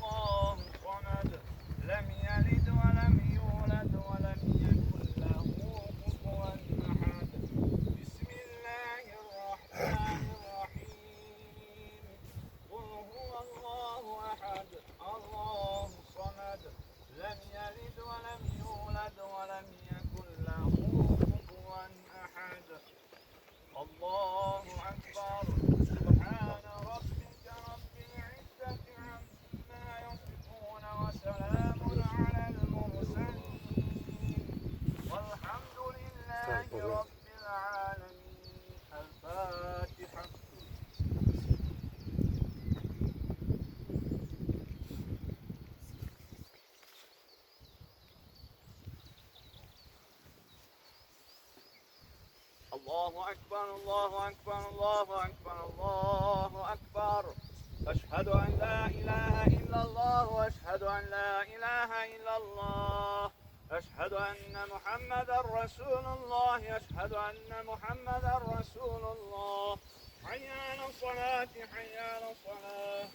الله صمد لم يلد ولم يولد ولم يكن له كفوا أحد بسم الله الرحمن الرحيم قل هو الله أحد الله صمد لم يلد ولم يولد ولم يكن له كفوا أحد الله أكبر سبحان ربك رب العزة عما يصفون وسلام على المرسلين والحمد لله رب العالمين. الفاتحة. الله أكبر الله أكبر الله أكبر الله أكبر. أشهد أن لا إله إلا الله وأشهد أن لا إله إلا الله. أشهد أن محمدا رسول الله. أشهد أن محمدا رسول الله. حي على الصلاة حي على الصلاة.